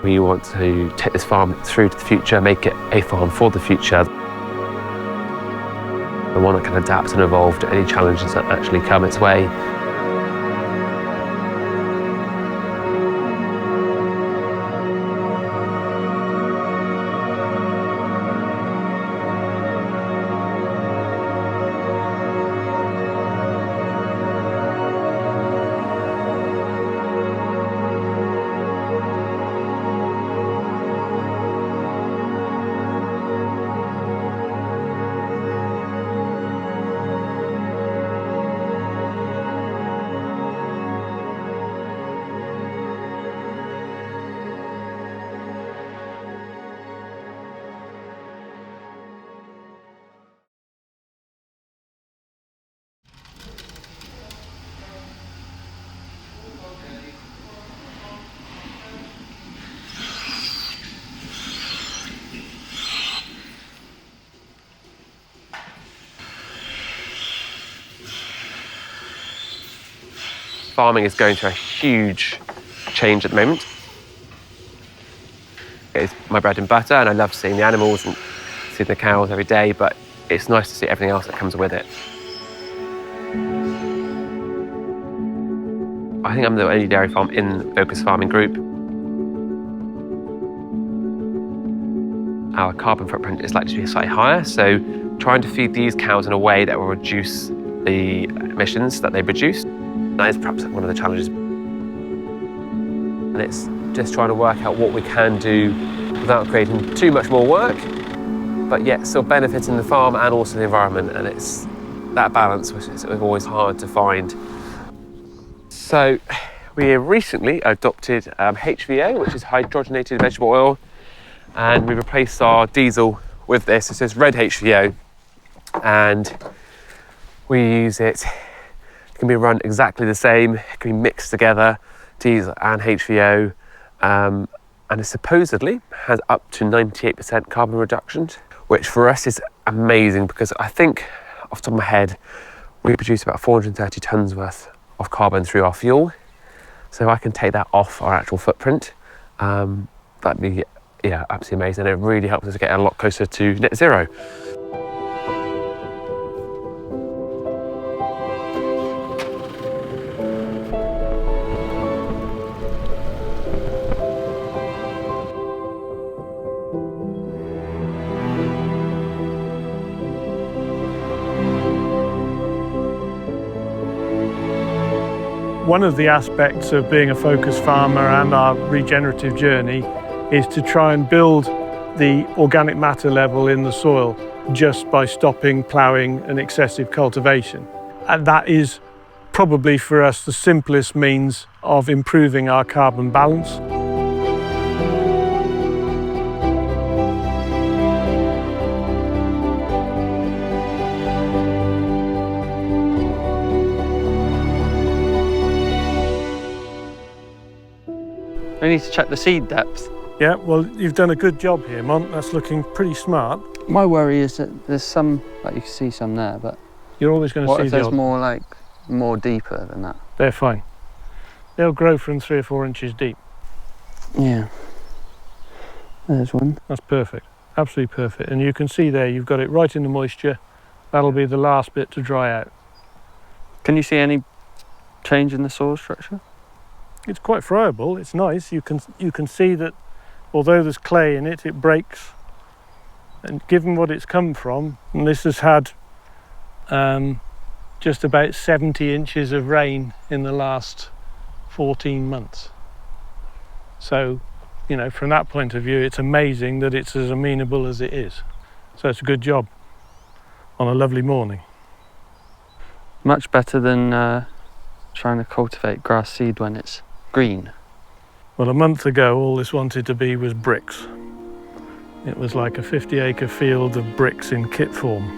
We want to take this farm through to the future, make it a farm for the future. And one that can adapt and evolve to any challenges that actually come its way. Farming is going through a huge change at the moment. It's my bread and butter, and I love seeing the animals and seeing the cows every day, but it's nice to see everything else that comes with it. I think I'm the only dairy farm in the Focus Farming group. Our carbon footprint is likely to be slightly higher, so trying to feed these cows in a way that will reduce the emissions that they produce. That is perhaps one of the challenges. And it's just trying to work out what we can do without creating too much more work, but yet still benefiting the farm and also the environment. And it's that balance which is always hard to find. So we recently adopted HVO, which is hydrogenated vegetable oil, and we replaced our diesel with this. This is red HVO, and we use it. It can be run exactly the same. It can be mixed together, diesel and HVO, and it supposedly has up to 98% carbon reduction, which for us is amazing because I think, off the top of my head, we produce about 430 tonnes worth of carbon through our fuel. So I can take that off our actual footprint. That'd be, yeah, absolutely amazing. It really helps us get a lot closer to net zero. One of the aspects of being a focused farmer and our regenerative journey is to try and build the organic matter level in the soil just by stopping ploughing and excessive cultivation. And that is probably for us the simplest means of improving our carbon balance. We need to check the seed depth. Yeah, well, you've done a good job here, Mont. That's looking pretty smart. My worry is that there's some, like you can see some there, but you're always going to see what if there's the more deeper than that? They're fine. They'll grow from 3 or 4 inches deep. Yeah. There's one. That's perfect. Absolutely perfect. And you can see there, you've got it right in the moisture. That'll be the last bit to dry out. Can you see any change in the soil structure? It's quite friable. It's nice. You can see that although there's clay in it, it breaks. And given what it's come from, and this has had just about 70 inches of rain in the last 14 months. So, you know, from that point of view, it's amazing that it's as amenable as it is. So it's a good job on a lovely morning. Much better than trying to cultivate grass seed when it's green. Well, a month ago, all this wanted to be was bricks. It was like a 50-acre field of bricks in kit form.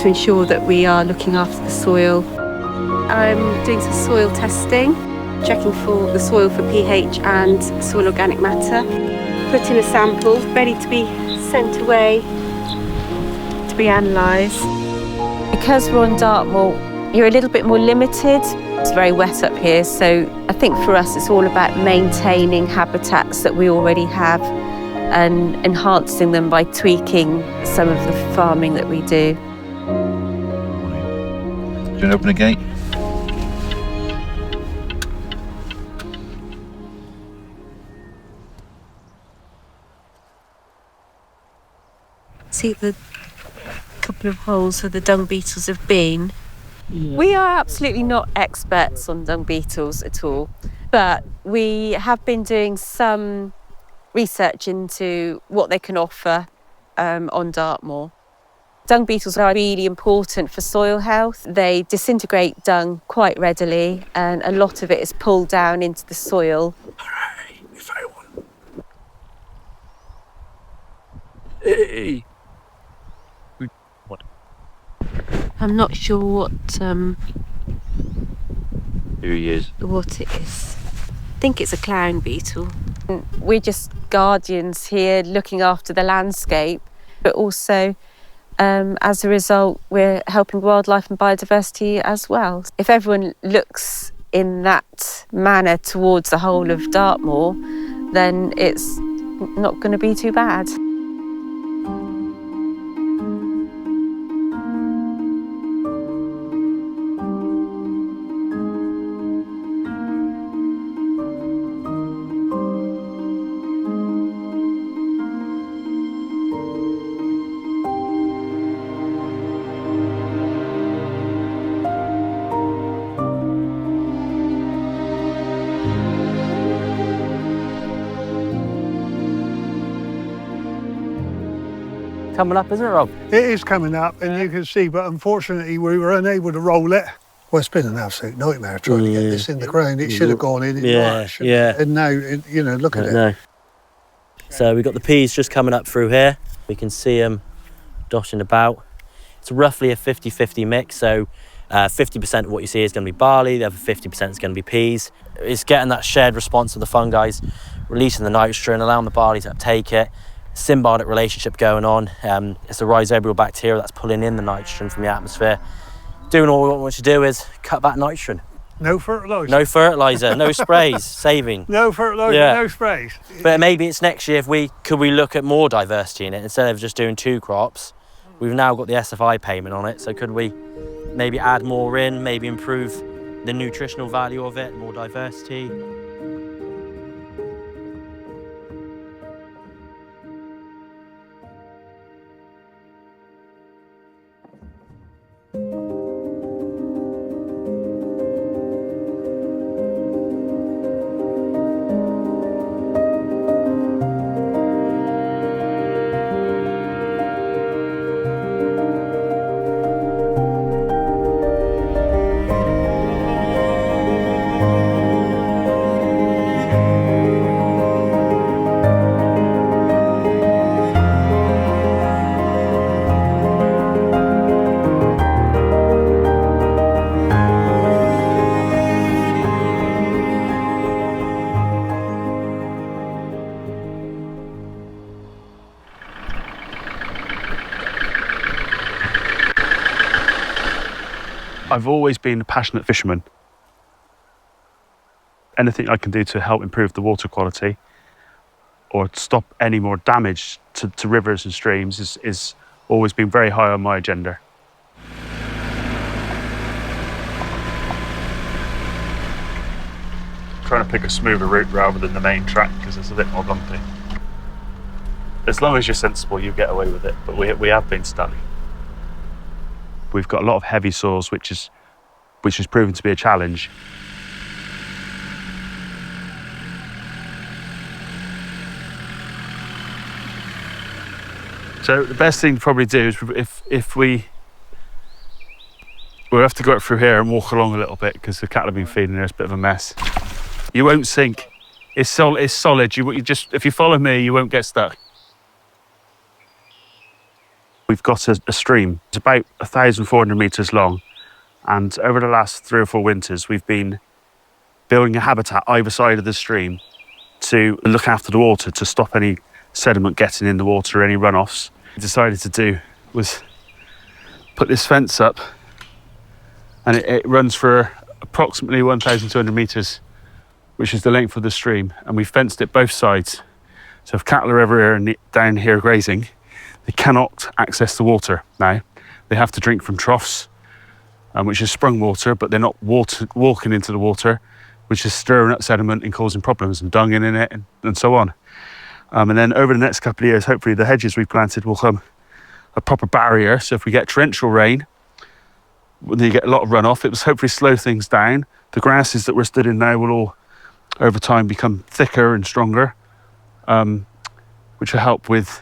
to ensure that we are looking after the soil. I'm doing some soil testing, checking for the soil for pH and soil organic matter. Put in a sample ready to be sent away to be analysed. Because we're on Dartmoor, you're a little bit more limited. It's very wet up here, so I think for us it's all about maintaining habitats that we already have and enhancing them by tweaking some of the farming that we do. Do you want to open a gate? See the couple of holes where the dung beetles have been. Yeah. We are absolutely not experts on dung beetles at all, but we have been doing some research into what they can offer on Dartmoor. Dung beetles are really important for soil health. They disintegrate dung quite readily, and a lot of it is pulled down into the soil. Hooray, we found one. Hey! I'm not sure what Who he is. what it is. I think it's a clown beetle. We're just guardians here looking after the landscape, but also as a result we're helping wildlife and biodiversity as well. If everyone looks in that manner towards the whole of Dartmoor, then it's not going to be too bad. Coming up, isn't it, Rob? It is coming up, and you can see, but unfortunately we were unable to roll it. Well, it's been an absolute nightmare trying to get this in the ground. It should have gone in March. Yeah. And now, you know, look at it. No. So we've got the peas just coming up through here. We can see them dotting about. It's roughly a 50-50 mix, so 50% of what you see is going to be barley, the other 50% is going to be peas. It's getting that shared response of the fungi, releasing the nitrogen, allowing the barley to uptake it. Symbiotic relationship going on. It's the rhizobial bacteria that's pulling in the nitrogen from the atmosphere. Doing all we want to do is cut back nitrogen. No fertiliser. No fertiliser, no sprays, saving. No fertiliser, no sprays. But maybe it's next year could we look at more diversity in it instead of just doing 2 crops. We've now got the SFI payment on it, so could we maybe add more in, maybe improve the nutritional value of it, more diversity. I've always been a passionate fisherman. Anything I can do to help improve the water quality or stop any more damage to rivers and streams is always been very high on my agenda. Trying to pick a smoother route rather than the main track because it's a bit more bumpy. As long as you're sensible, you get away with it, but we have been stunning. We've got a lot of heavy soils, which is proven to be a challenge. So the best thing to probably do is if we'll have to go up through here and walk along a little bit because the cattle have been feeding there. It's a bit of a mess. You won't sink. It's solid. You just if you follow me, you won't get stuck. We've got a stream. It's about 1,400 metres long. And over the last 3 or 4 winters, we've been building a habitat either side of the stream to look after the water, to stop any sediment getting in the water or any runoffs. What we decided to do was put this fence up, and it runs for approximately 1,200 metres, which is the length of the stream. And we fenced it both sides. So if cattle are ever here and down here grazing, they cannot access the water now. They have to drink from troughs, which is sprung water, but they're not walking into the water, which is stirring up sediment and causing problems and dung in it and so on. And then over the next couple of years, hopefully the hedges we've planted will come a proper barrier. So if we get torrential rain, when you get a lot of runoff, it will hopefully slow things down. The grasses that we're stood in now will all, over time, become thicker and stronger, which will help with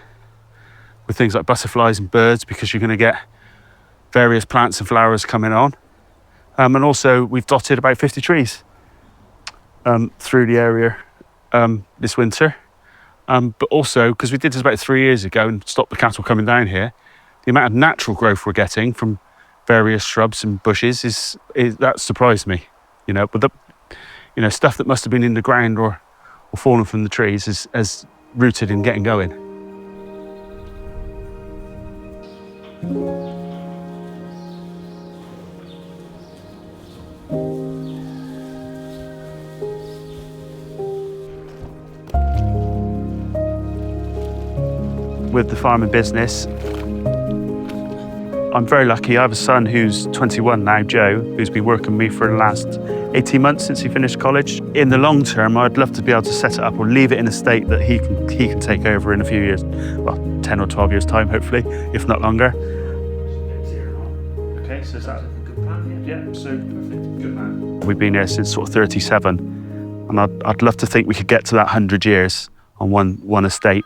things like butterflies and birds, because you're going to get various plants and flowers coming on. And also we've dotted about 50 trees through the area this winter. But also, because we did this about 3 years ago and stopped the cattle coming down here, the amount of natural growth we're getting from various shrubs and bushes is that surprised me. But the stuff that must have been in the ground or fallen from the trees has rooted in getting going. With the farming business, I'm very lucky. I have a son who's 21 now, Joe, who's been working with me for the last 18 months since he finished college. In the long term, I'd love to be able to set it up or leave it in a state that he can take over in a few years. Well, 10 or 12 years time, hopefully, if not longer. Okay, so is that a good plan? Yeah, so perfect. Good plan. We've been here since sort of 37, and I'd love to think we could get to that 100 years on one estate.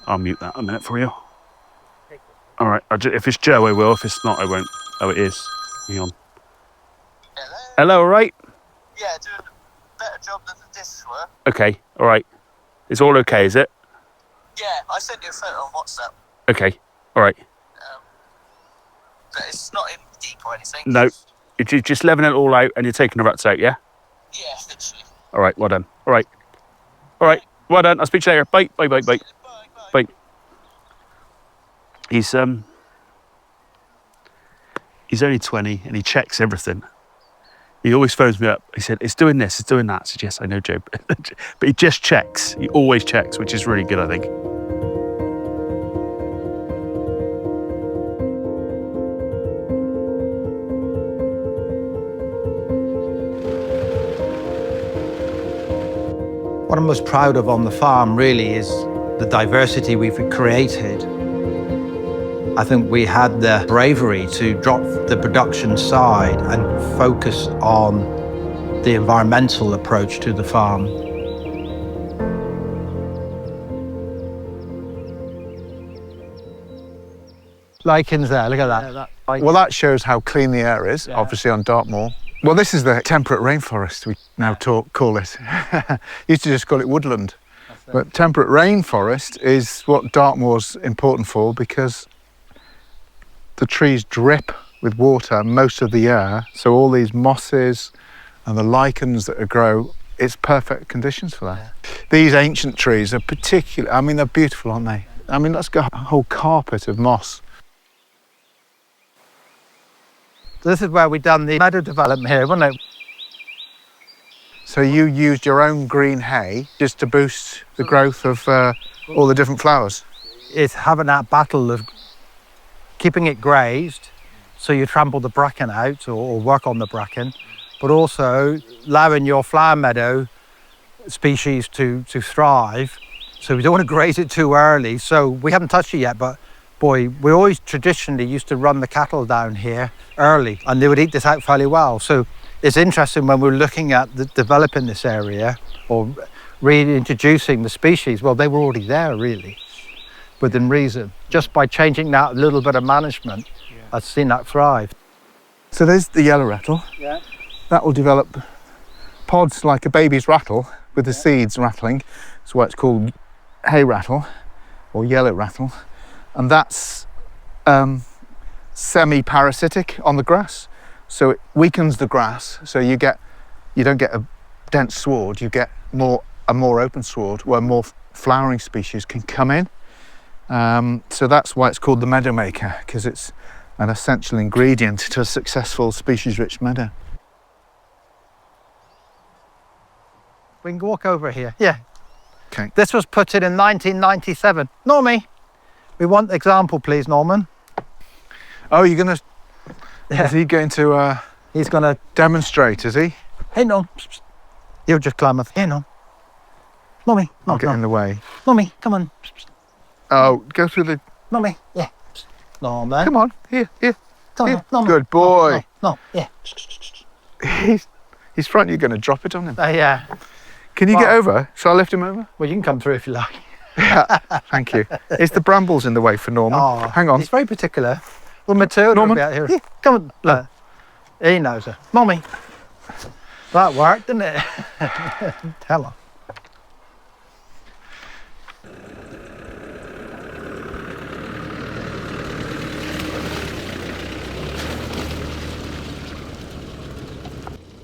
I'll mute that a minute for you. All right, if it's Joe, I will. If it's not, I won't. Oh, it is. Hang on. Hello? Hello, all right? Yeah, doing a better job than the discs were. Okay, all right. It's all okay, is it? Yeah, I sent you a photo on WhatsApp. Okay, all right. But it's not in deep or anything. No, you're just leveling it all out and you're taking the ruts out, yeah? Yeah, literally. All right, well done. All right. All right, well done. I'll speak to you later. Bye, bye, bye, bye. Bye. He's only 20 and he checks everything. He always phones me up. He said, it's doing this, it's doing that. I said, yes, I know, Joe. But he just checks. He always checks, which is really good, I think. What I'm most proud of on the farm really is the diversity we've created. I think we had the bravery to drop the production side and focus on the environmental approach to the farm. Lichens there, look at that. Well, that shows how clean the air is, obviously on Dartmoor. Well, this is the temperate rainforest we now call it. Used to just call it woodland. But temperate rainforest is what Dartmoor's important for, because the trees drip with water most of the year. So all these mosses and the lichens that grow, it's perfect conditions for that. Yeah. These ancient trees are particular, I mean, they're beautiful, aren't they? I mean, let's go a whole carpet of moss. This is where we've done the meadow development here, wasn't it? So you used your own green hay just to boost the growth of all the different flowers? It's having that battle of keeping it grazed, so you trample the bracken out or work on the bracken, but also allowing your flower meadow species to thrive. So we don't want to graze it too early. So we haven't touched it yet, but boy, we always traditionally used to run the cattle down here early, and they would eat this out fairly well. So it's interesting when we're looking at developing this area or reintroducing the species, well, they were already there really, within reason. Just by changing that little bit of management, I've seen that thrive. So there's the yellow rattle. Yeah. That will develop pods like a baby's rattle with the seeds rattling. That's why it's called hay rattle or yellow rattle. and that's semi-parasitic on the grass. So it weakens the grass, so you don't get a dense sward, you get a more open sward where more flowering species can come in. So that's why it's called the meadow maker, because it's an essential ingredient to a successful species-rich meadow. We can walk over here. Yeah. Okay. This was put in 1997. Normie, we want example, please, Norman. Oh, you're going to... Yeah. Is he going to... He's going to... demonstrate, is he? Hey, Norm. You'll just climb up. Here, Norm. Normie. I'll get in the way. Normie, come on. Oh, go through the... Normie, yeah. Norman. Come on, here. Come here. on, Norman. Good boy. No, yeah. He's frightened you're going to drop it on him. Yeah. Can you get over? Shall I lift him over? Well, you can come through if you like. Yeah, thank you. Is the brambles in the way for Norman? Oh, hang on. He's very particular. Well, Matilda Norman, will be out here. Come on, look. He knows her. Mommy. That worked, didn't it? Tell her.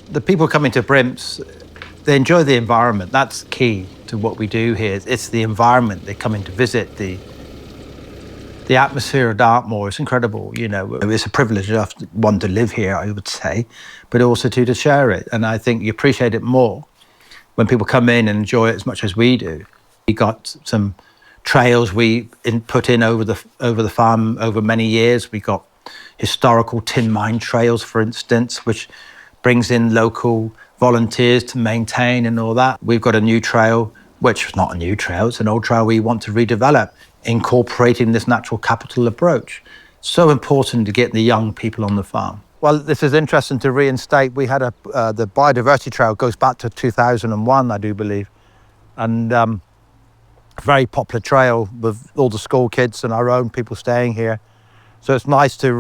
The people coming to Brimps, they enjoy the environment. That's key to what we do here. It's the environment. They come in to visit. The atmosphere of Dartmoor is incredible. You know, it's a privilege enough one to live here, I would say, but also to share it. And I think you appreciate it more when people come in and enjoy it as much as we do. We got some trails we put in over the farm over many years. We got historical tin mine trails, for instance, which brings in local volunteers to maintain and all that. We've got a new trail, which is not a new trail, it's an old trail we want to redevelop, incorporating this natural capital approach. So important to get the young people on the farm. Well, this is interesting to reinstate. We had the biodiversity trail goes back to 2001, I do believe. And very popular trail with all the school kids and our own people staying here. So it's nice to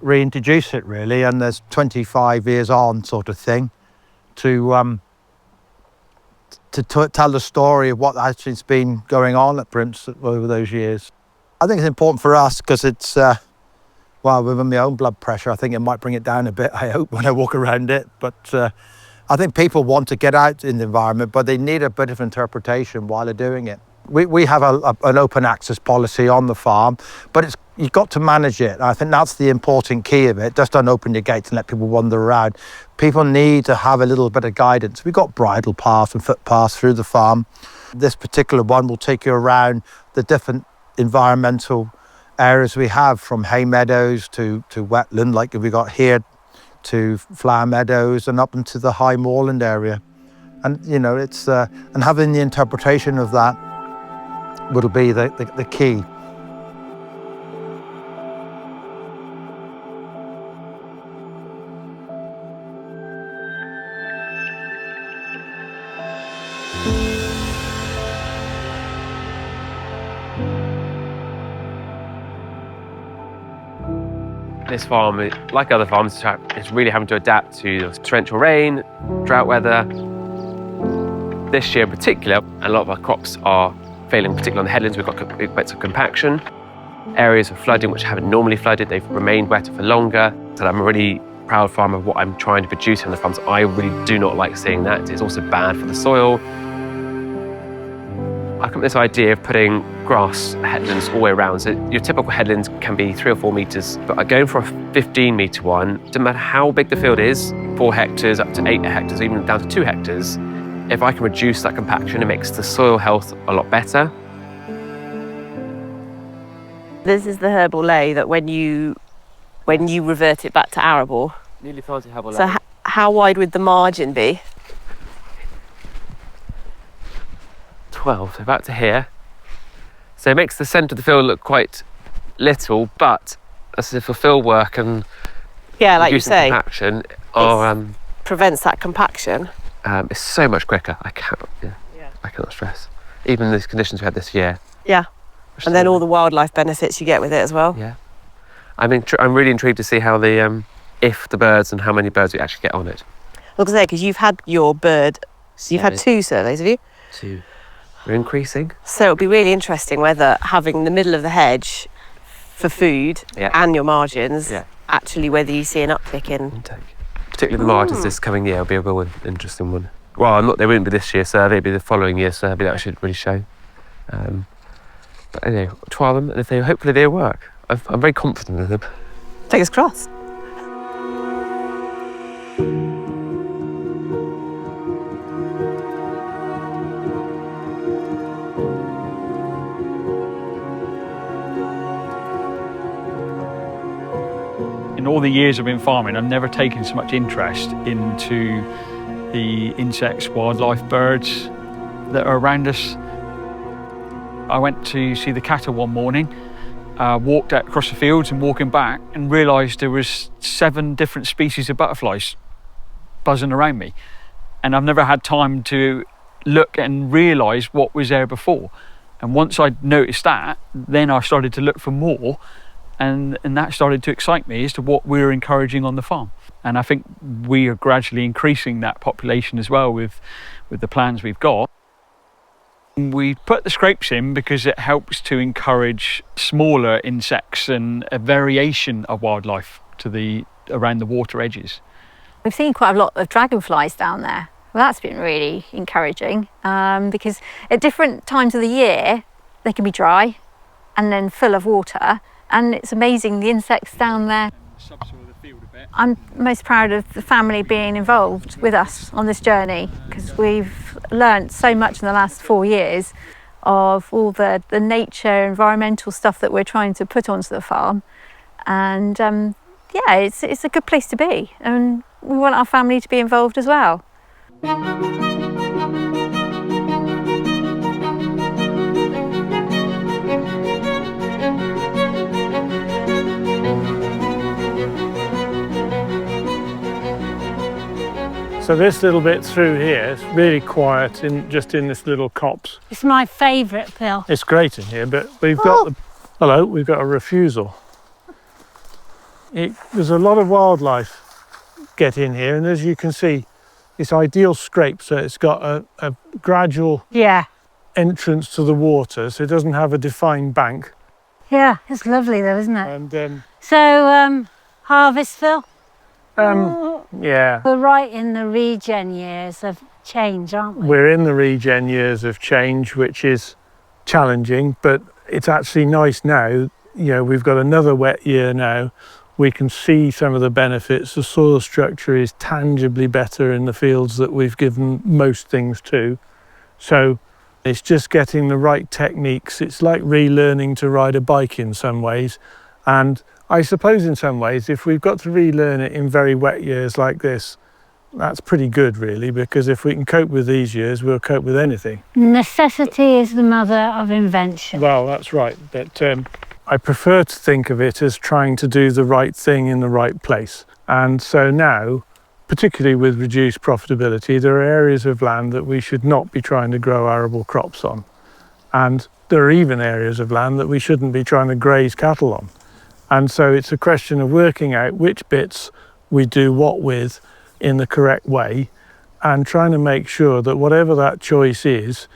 reintroduce it, really, and there's 25 years on sort of thing to tell the story of what actually has been going on at Brimps over those years. I think it's important for us because it's, well, with my own blood pressure, I think it might bring it down a bit, I hope, when I walk around it. But I think people want to get out in the environment, but they need a bit of interpretation while they're doing it. We have an open access policy on the farm, but you've got to manage it. I think that's the important key of it. Just don't open your gates and let people wander around. People need to have a little bit of guidance. We've got bridle paths and footpaths through the farm. This particular one will take you around the different environmental areas we have, from hay meadows to wetland, like we got here, to flower meadows and up into the high moorland area. And, you know, it's and having the interpretation of that will be the key. This farm, like other farms, is really having to adapt to torrential rain, drought weather. This year in particular, a lot of our crops are failing, particularly on the headlands. We've got big bits of compaction. Areas of flooding which haven't normally flooded, they've remained wetter for longer. So I'm a really proud farmer of what I'm trying to produce on the farms. I really do not like seeing that. It's also bad for the soil. I come up with this idea of putting grass headlands all the way around. So your typical headlands can be 3 or 4 metres, but going for a 15-metre one, doesn't matter how big the field is, 4 hectares up to 8 hectares, even down to 2 hectares, if I can reduce that compaction, it makes the soil health a lot better. This is the herbal ley that when you revert it back to arable. Nearly planted herbal ley. So how wide would the margin be? 12, so about to here. So it makes the centre of the field look quite little, but as to fulfil work and yeah, like you say, compaction, prevents that compaction. It's so much quicker. I cannot stress. Even the conditions we had this year. Yeah, and then all the wildlife benefits you get with it as well. Yeah, I'm really intrigued to see how if the birds and how many birds we actually get on it. Look at that, because you've had your bird. So you've had 2 surveys, have you? 2. We're increasing. So it'll be really interesting whether having the middle of the hedge for food and your margins, actually whether you see an uptick in intake. Particularly the margins this coming year will be a real interesting one. Well, they wouldn't be this year's survey, it'd be the following year's survey that should really show. But anyway, trial them, and if hopefully they'll work. I'm very confident in them. Fingers crossed. In all the years I've been farming, I've never taken so much interest into the insects, wildlife, birds that are around us. I went to see the cattle one morning, walked out across the fields and walking back and realised there was 7 different species of butterflies buzzing around me. And I've never had time to look and realise what was there before. And once I'd noticed that, then I started to look for more, and that started to excite me as to what we were encouraging on the farm. And I think we are gradually increasing that population as well with the plans we've got. We put the scrapes in because it helps to encourage smaller insects and a variation of wildlife around the water edges. We've seen quite a lot of dragonflies down there. Well, that's been really encouraging because at different times of the year they can be dry and then full of water, and it's amazing the insects down there. I'm most proud of the family being involved with us on this journey, because we've learnt so much in the last 4 years of all the nature, environmental stuff that we're trying to put onto the farm. And yeah, it's a good place to be, and we want our family to be involved as well. So this little bit through here is really quiet, just in this little copse. It's my favourite, Phil. It's great in here, but we've got we've got a refusal. There's a lot of wildlife get in here, and as you can see, it's ideal scrape, so it's got a gradual entrance to the water, so it doesn't have a defined bank. Yeah, it's lovely though, isn't it? And so harvest, Phil? Yeah. We're right in the regen years of change, aren't we? We're in the regen years of change, which is challenging, but it's actually nice now. You know, we've got another wet year now. We can see some of the benefits. The soil structure is tangibly better in the fields that we've given most things to. So it's just getting the right techniques. It's like relearning to ride a bike in some ways. And I suppose in some ways, if we've got to relearn it in very wet years like this, that's pretty good really, because if we can cope with these years, we'll cope with anything. Necessity is the mother of invention. Well, that's right, but I prefer to think of it as trying to do the right thing in the right place. And so now, particularly with reduced profitability, there are areas of land that we should not be trying to grow arable crops on. And there are even areas of land that we shouldn't be trying to graze cattle on. And so it's a question of working out which bits we do what with in the correct way, and trying to make sure that whatever that choice is,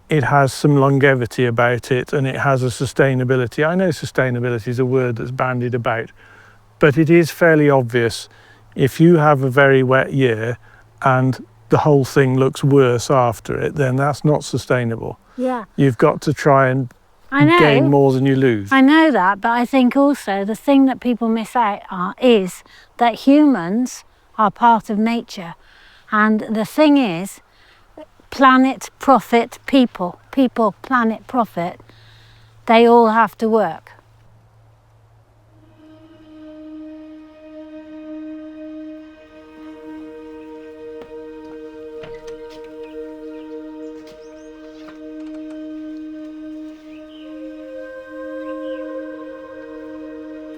it has some longevity about it and it has a sustainability. I know sustainability is a word that's bandied about, but it is fairly obvious. If you have a very wet year and the whole thing looks worse after it, then that's not sustainable. Yeah. You've got to try and gain more than you lose. I know that, but I think also the thing that people miss out on is that humans are part of nature. And the thing is, planet, profit, people, planet, profit, they all have to work.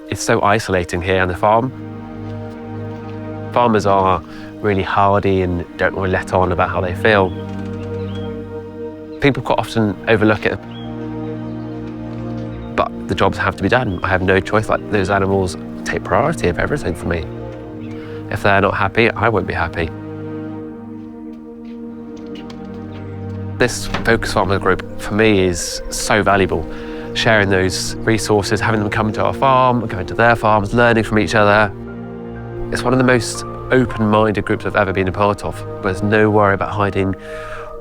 It's so isolating here on the farm. Farmers are really hardy and don't really let on about how they feel. People quite often overlook it, but the jobs have to be done. I have no choice. Like, those animals take priority of everything for me. If they're not happy, I won't be happy. This Focus Farmer group, for me, is so valuable. Sharing those resources, having them come to our farm, going to their farms, learning from each other. It's one of the most open-minded groups I've ever been a part of. There's no worry about hiding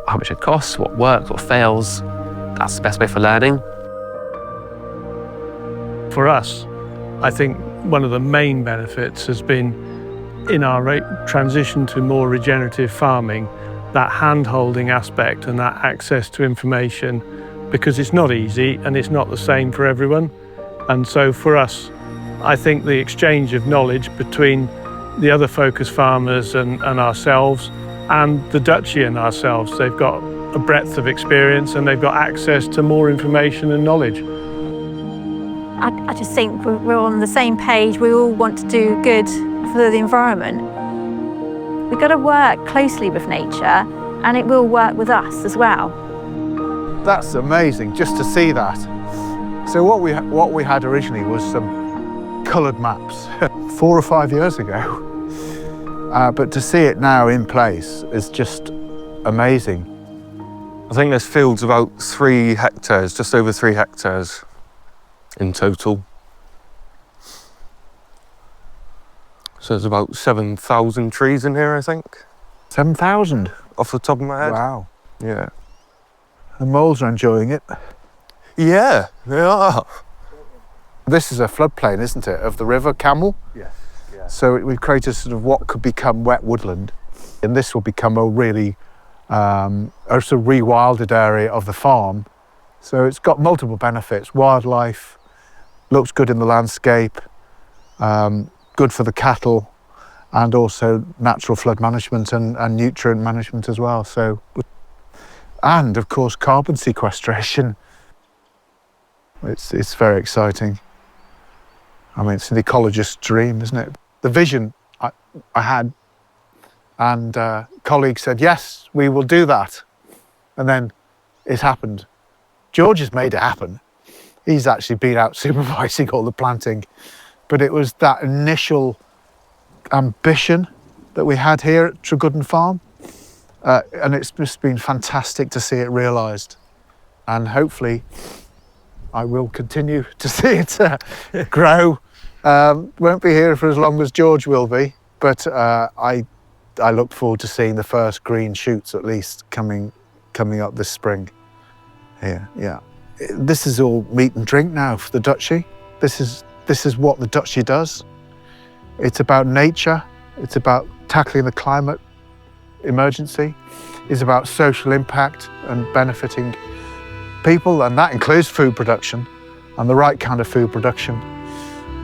how much it costs, what works, what fails. That's the best way for learning. For us, I think one of the main benefits has been in our transition to more regenerative farming, that hand-holding aspect and that access to information, because it's not easy and it's not the same for everyone. And so for us, I think the exchange of knowledge between the other Focus farmers and ourselves, and the Duchy and ourselves, they've got a breadth of experience and they've got access to more information and knowledge. I just think we're on the same page. We all want to do good for the environment. We've got to work closely with nature, and it will work with us as well. That's amazing, just to see that. So what we had originally was some coloured maps 4 or 5 years ago. But to see it now in place is just amazing. I think this field's about 3 hectares, just over 3 hectares in total. So there's about 7,000 trees in here, I think. 7,000? Off the top of my head. Wow. Yeah. The moles are enjoying it. Yeah, they are. This is a floodplain, isn't it, of the River Camel? Yes. Yeah. So we've created sort of what could become wet woodland, and this will become a really a sort of rewilded area of the farm. So it's got multiple benefits: wildlife, looks good in the landscape, good for the cattle, and also natural flood management and nutrient management as well. So, and of course carbon sequestration. It's very exciting. I mean, it's an ecologist's dream, isn't it? The vision I had, and colleagues said, yes, we will do that. And then it happened. George has made it happen. He's actually been out supervising all the planting. But it was that initial ambition that we had here at Tregooden Farm. And it's just been fantastic to see it realised. And hopefully I will continue to see it grow. Won't be here for as long as George will be, but I look forward to seeing the first green shoots at least coming up this spring. Here, yeah. This is all meat and drink now for the Duchy. This is what the Duchy does. It's about nature. It's about tackling the climate emergency. It's about social impact and benefiting people, and that includes food production and the right kind of food production,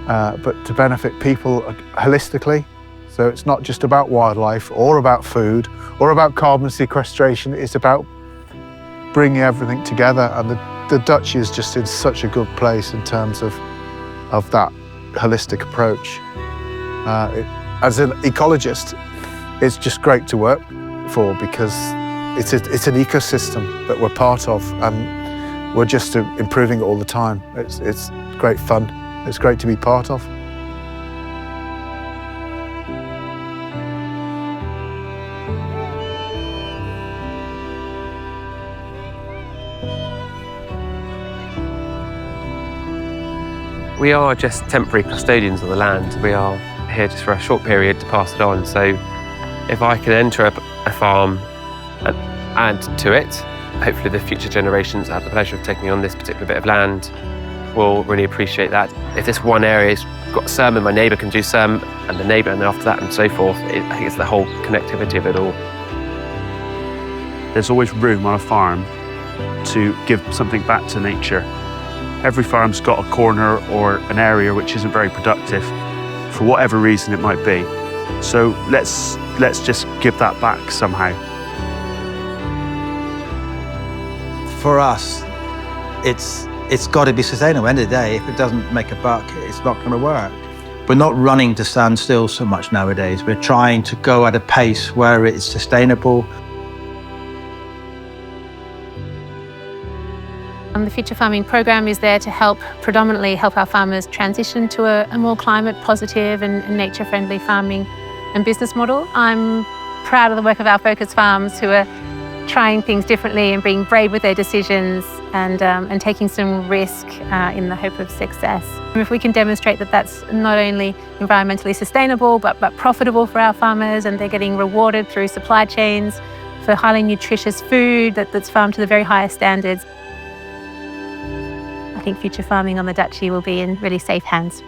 but to benefit people holistically. So it's not just about wildlife or about food or about carbon sequestration. It's about bringing everything together, and the Duchy is just in such a good place in terms of that holistic approach. As an ecologist, it's just great to work for, because it's an ecosystem that we're part of, and we're just improving it all the time. It's great fun. It's great to be part of. We are just temporary custodians of the land. We are here just for a short period to pass it on. So if I can enter a farm and add to it, hopefully the future generations that have the pleasure of taking on this particular bit of land will really appreciate that. If this one area's got some and my neighbour can do some, and the neighbour, and then after that and so forth, I think it's the whole connectivity of it all. There's always room on a farm to give something back to nature. Every farm's got a corner or an area which isn't very productive, for whatever reason it might be. So let's just give that back somehow. For us, it's got to be sustainable. At the end of the day, if it doesn't make a buck, it's not going to work. We're not running to stand still so much nowadays. We're trying to go at a pace where it's sustainable. The Future Farming Programme is there to predominantly help our farmers transition to a more climate positive and nature friendly farming and business model. I'm proud of the work of our Focus Farms, who are trying things differently and being brave with their decisions and taking some risk in the hope of success. If we can demonstrate that that's not only environmentally sustainable but profitable for our farmers, and they're getting rewarded through supply chains for highly nutritious food that's farmed to the very highest standards, I think future farming on the Duchy will be in really safe hands.